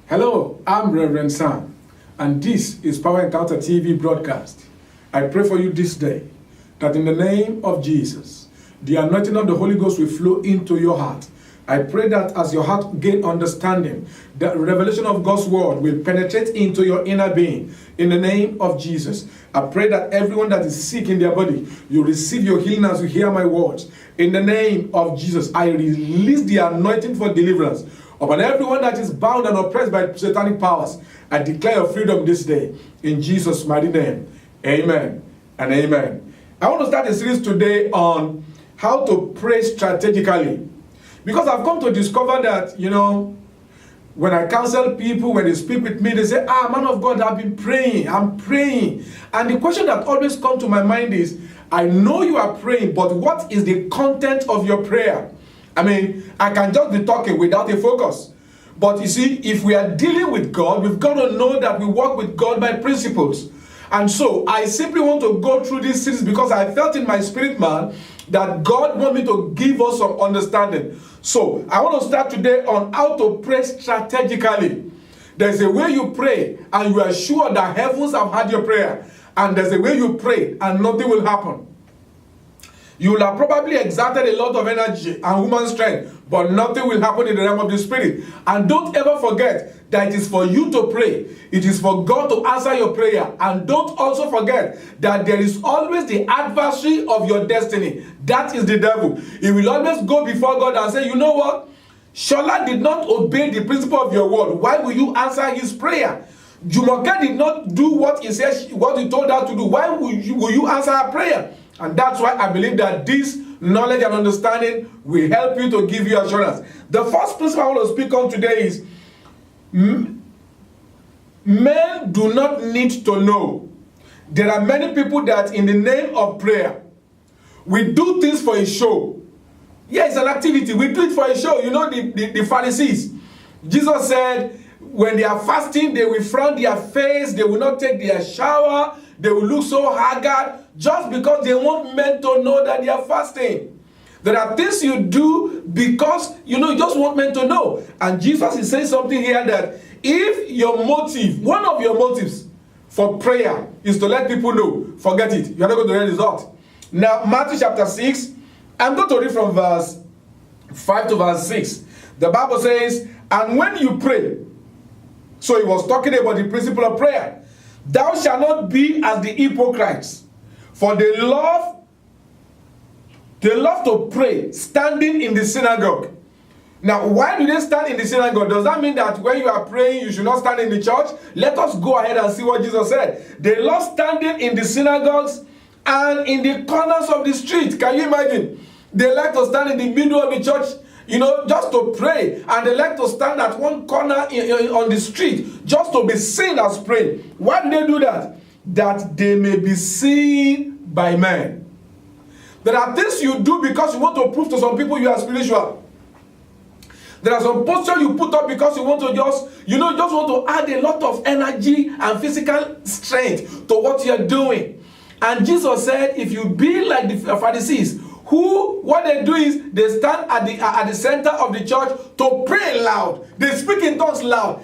Hello, I'm Reverend Sam, and this is Power Encounter TV broadcast. I pray for you this day that in the name of Jesus, the anointing of the Holy Ghost will flow into your heart. I pray that as your heart gain understanding, the revelation of God's word will penetrate into your inner being. In the name of Jesus, I pray that everyone that is sick in their body, you receive your healing as you hear my words. In the name of Jesus, I release the anointing for deliverance upon everyone that is bound and oppressed by satanic powers. I declare your freedom this day. In Jesus' mighty name, amen and amen. I want to start a series today on how to pray strategically. Because I've come to discover that, when I counsel people, when they speak with me, they say, man of God, I've been praying, I'm praying. And the question that always comes to my mind is, I know you are praying, but what is the content of your prayer? I can just be talking without a focus. But you see, if we are dealing with God, we've got to know that we work with God by principles. And so I simply want to go through this series because I felt in my spirit, man, that God wants me to give us some understanding. So I want to start today on how to pray strategically. There's a way you pray and you are sure that heavens have heard your prayer. And there's a way you pray and nothing will happen. You will have probably exerted a lot of energy and human strength, but nothing will happen in the realm of the spirit. And don't ever forget that it is for you to pray. It is for God to answer your prayer. And don't also forget that there is always the adversary of your destiny. That is the devil. He will always go before God and say, you know what? Shola did not obey the principle of your word. Why will you answer his prayer? Jumoke did not do what he said, what he told her to do. Why will you answer her prayer? And that's why I believe that this knowledge and understanding will help you to give you assurance. The first principle I want to speak on today is men do not need to know. There are many people that in the name of prayer, we do things for a show. Yeah, it's an activity. We do it for a show. You know the Pharisees. Jesus said, when they are fasting, they will frown their face, they will not take their shower, they will look so haggard just because they want men to know that they are fasting. There are things you do because, you just want men to know. And Jesus is saying something here that if your motive, one of your motives for prayer is to let people know, forget it. You're not going to get a result. Now, Matthew chapter 6, I'm going to read from verse 5 to verse 6. The Bible says, and when you pray, so he was talking about the principle of prayer. Thou shalt not be as the hypocrites, for they love to pray standing in the synagogue. Now, why do they stand in the synagogue? Does that mean that when you are praying, you should not stand in the church? Let us go ahead and see what Jesus said. They love standing in the synagogues and in the corners of the street. Can you imagine? They like to stand in the middle of the church, just to pray. And they like to stand at one corner on the street just to be seen as praying. Why do they do that? That they may be seen by men. There are things you do because you want to prove to some people you are spiritual. There are some posture you put up because you want to just want to add a lot of energy and physical strength to what you're doing. And Jesus said, if you be like the Pharisees, what they do is they stand at the center of the church to pray loud. They speak in tongues loud.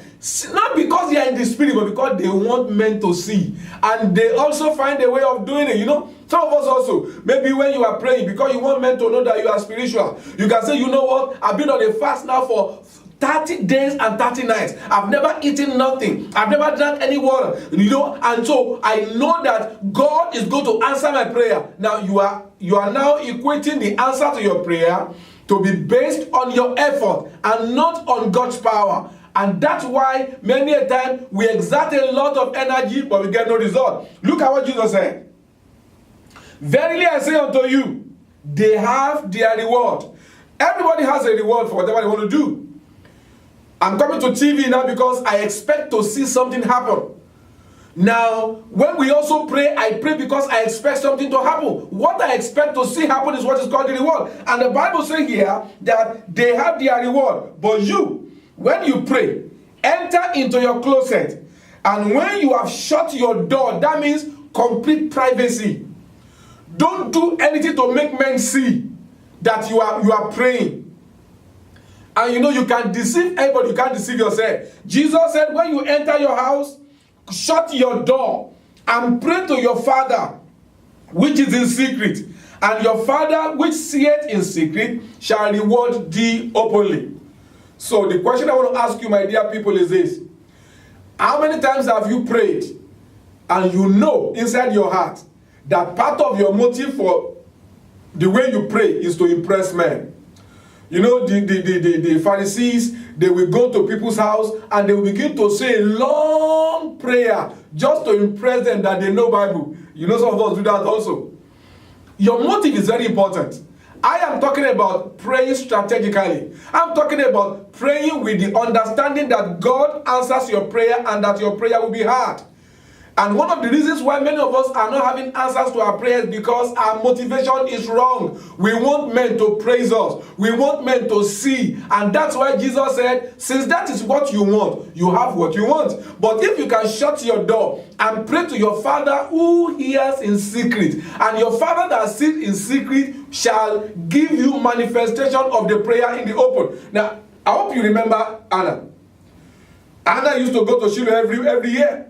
Not because they are in the spirit, but because they want men to see. And they also find a way of doing it. Some of us also, maybe when you are praying, because you want men to know that you are spiritual, you can say, you know what, I've been on a fast now for 30 days and 30 nights. I've never eaten nothing. I've never drank any water. And so I know that God is going to answer my prayer. Now you are now equating the answer to your prayer to be based on your effort and not on God's power. And that's why many a time we exert a lot of energy, but we get no result. Look at what Jesus said. Verily I say unto you, they have their reward. Everybody has a reward for whatever they want to do. I'm coming to TV now because I expect to see something happen. Now, when we also pray, I pray because I expect something to happen. What I expect to see happen is what is called the reward. And the Bible says here that they have their reward. But you, when you pray, enter into your closet. And when you have shut your door, that means complete privacy. Don't do anything to make men see that you are praying. And you can deceive everybody, you can't deceive yourself. Jesus said, when you enter your house, shut your door and pray to your Father which is in secret, and your Father which seeth in secret shall reward thee openly. So the question I want to ask you, my dear people, is this: how many times have you prayed and you know inside your heart that part of your motive for the way you pray is to impress men? The Pharisees, they will go to people's house and they will begin to say a long prayer just to impress them that they know Bible. Some of us do that also. Your motive is very important. I am talking about praying strategically. I'm talking about praying with the understanding that God answers your prayer and that your prayer will be heard. And one of the reasons why many of us are not having answers to our prayers is because our motivation is wrong. We want men to praise us. We want men to see. And that's why Jesus said, since that is what you want, you have what you want. But if you can shut your door and pray to your Father who hears in secret, and your Father that sits in secret shall give you manifestation of the prayer in the open. Now, I hope you remember Anna. Anna used to go to Shiloh every year.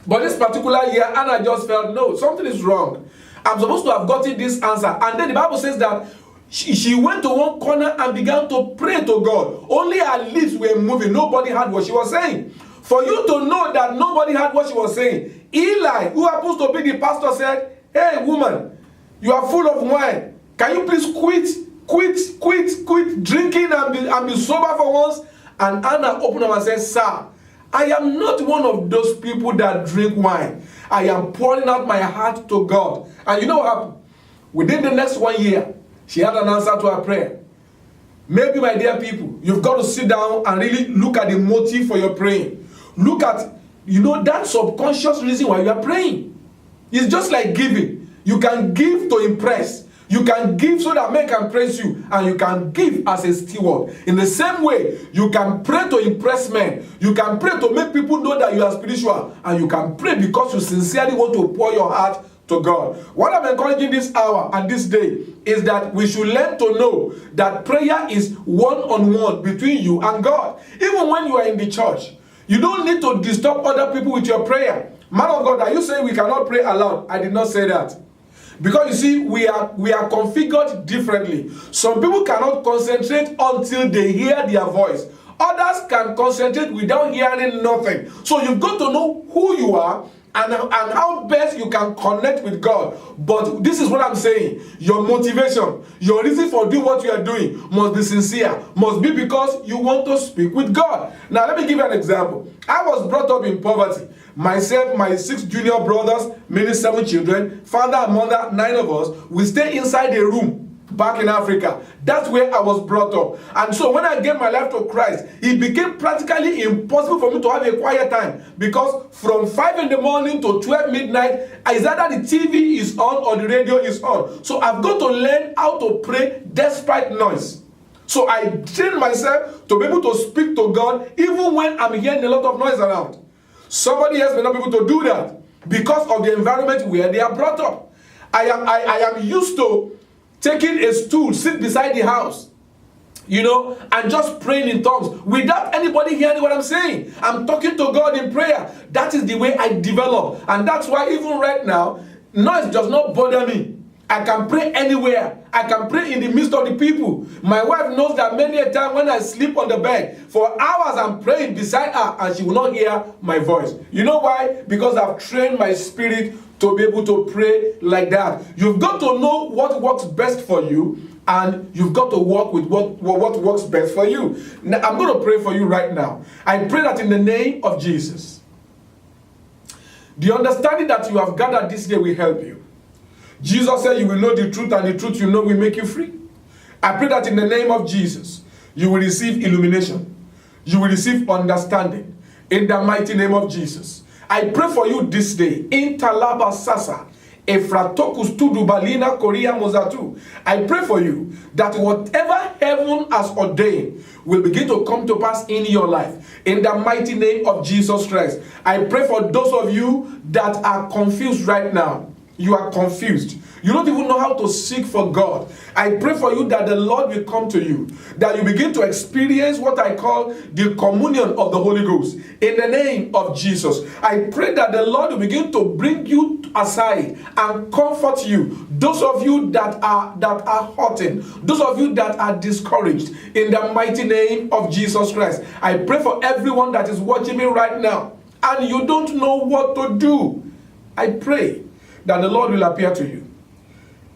But this particular year, Anna just felt, no, something is wrong. I'm supposed to have gotten this answer. And then the Bible says that she went to one corner and began to pray to God. Only her lips were moving. Nobody heard what she was saying. For you to know that nobody heard what she was saying, Eli, who happens to be the pastor, said, hey, woman, you are full of wine. Can you please quit drinking and be sober for once? And Anna opened up and said, sir, I am not one of those people that drink wine. I am pouring out my heart to God. And you know what happened? Within the next 1 year, she had an answer to her prayer. Maybe, my dear people, you've got to sit down and really look at the motive for your praying. Look at, that subconscious reason why you are praying. It's just like giving. You can give to impress. You can give so that men can praise you, and you can give as a steward. In the same way, you can pray to impress men. You can pray to make people know that you are spiritual, and you can pray because you sincerely want to pour your heart to God. What I'm encouraging this hour and this day is that we should learn to know that prayer is one-on-one between you and God. Even when you are in the church, you don't need to disturb other people with your prayer. Man of God, are you saying we cannot pray aloud? I did not say that. Because you see, we are configured differently. Some people cannot concentrate until they hear their voice. Others can concentrate without hearing nothing. So you've got to know who you are and how best you can connect with God. But this is what I'm saying. Your motivation, your reason for doing what you are doing must be sincere. Must be because you want to speak with God. Now let me give you an example. I was brought up in poverty. Myself, my 6 junior brothers, meaning 7 children, father and mother, 9 of us, we stay inside a room back in Africa. That's where I was brought up. And so when I gave my life to Christ, it became practically impossible for me to have a quiet time, because from 5 in the morning to 12 midnight, it's either the TV is on or the radio is on. So I've got to learn how to pray despite noise. So I trained myself to be able to speak to God even when I'm hearing a lot of noise around. Somebody else may not be able to do that because of the environment where they are brought up. I am used to taking a stool, sit beside the house, and just praying in tongues without anybody hearing what I'm saying. I'm talking to God in prayer. That is the way I develop. And that's why even right now, noise does not bother me. I can pray anywhere. I can pray in the midst of the people. My wife knows that many a time when I sleep on the bed, for hours I'm praying beside her and she will not hear my voice. You know why? Because I've trained my spirit to be able to pray like that. You've got to know what works best for you, and you've got to work with what works best for you. Now, I'm going to pray for you right now. I pray that in the name of Jesus, the understanding that you have gathered this day will help you. Jesus said you will know the truth, and the truth you know will make you free. I pray that in the name of Jesus, you will receive illumination. You will receive understanding. In the mighty name of Jesus. I pray for you this day. In Talaba Sasa, Efratokus Tudubalina Korea Mozatu. I pray for you that whatever heaven has ordained will begin to come to pass in your life. In the mighty name of Jesus Christ. I pray for those of you that are confused right now. You are confused. You don't even know how to seek for God. I pray for you that the Lord will come to you, that you begin to experience what I call the communion of the Holy Ghost. In the name of Jesus, I pray that the Lord will begin to bring you aside and comfort you. Those of you that are hurting, those of you that are discouraged, in the mighty name of Jesus Christ. I pray for everyone that is watching me right now and you don't know what to do. I pray that the Lord will appear to you,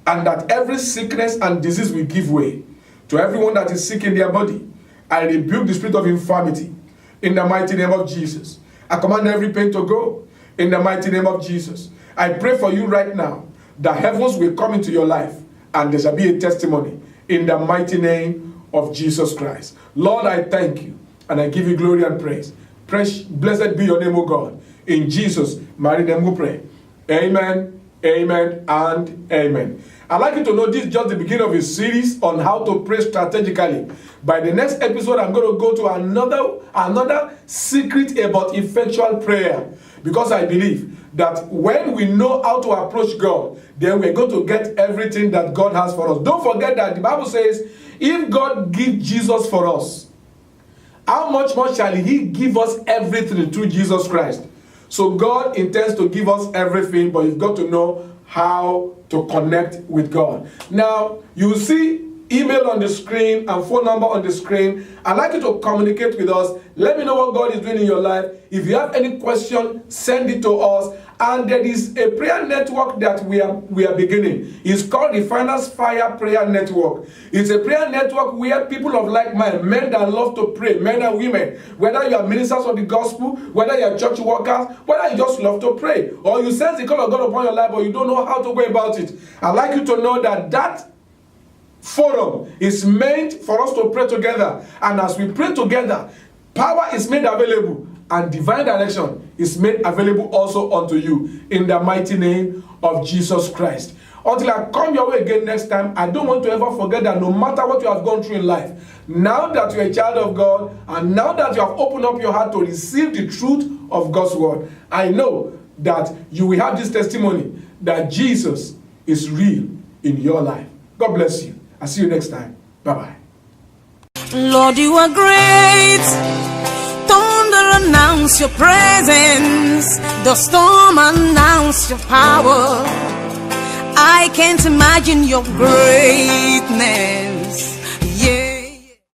and that every sickness and disease will give way. To everyone that is sick in their body, I rebuke the spirit of infirmity in the mighty name of Jesus. I command every pain to go in the mighty name of Jesus. I pray for you right now that heavens will come into your life and there shall be a testimony in the mighty name of Jesus Christ. Lord, I thank you and I give you glory and praise. Blessed be your name, O God. In Jesus' mighty name we pray. Amen, amen, and amen. I'd like you to know this is just the beginning of a series on how to pray strategically. By the next episode, I'm going to go to another secret about effectual prayer. Because I believe that when we know how to approach God, then we're going to get everything that God has for us. Don't forget that the Bible says, if God gives Jesus for us, how much more shall He give us everything through Jesus Christ? So God intends to give us everything, but you've got to know how to connect with God. Now, you see email on the screen and phone number on the screen. I'd like you to communicate with us. Let me know what God is doing in your life. If you have any question, send it to us. And there is a prayer network that we are beginning. It's called the Finance Fire Prayer Network. It's a prayer network where people of like mind, men that love to pray, men and women, whether you are ministers of the gospel, whether you are church workers, whether you just love to pray, or you sense the call of God upon your life, but you don't know how to go about it. I'd like you to know that forum is meant for us to pray together. And as we pray together, power is made available and divine direction is made available also unto you in the mighty name of Jesus Christ. Until I come your way again next time, I don't want to ever forget that no matter what you have gone through in life, now that you're a child of God and now that you have opened up your heart to receive the truth of God's word, I know that you will have this testimony that Jesus is real in your life. God bless you. I'll see you next time. Bye-bye. Lord, you are great. Thunder announce your presence. The storm announce your power. I can't imagine your greatness.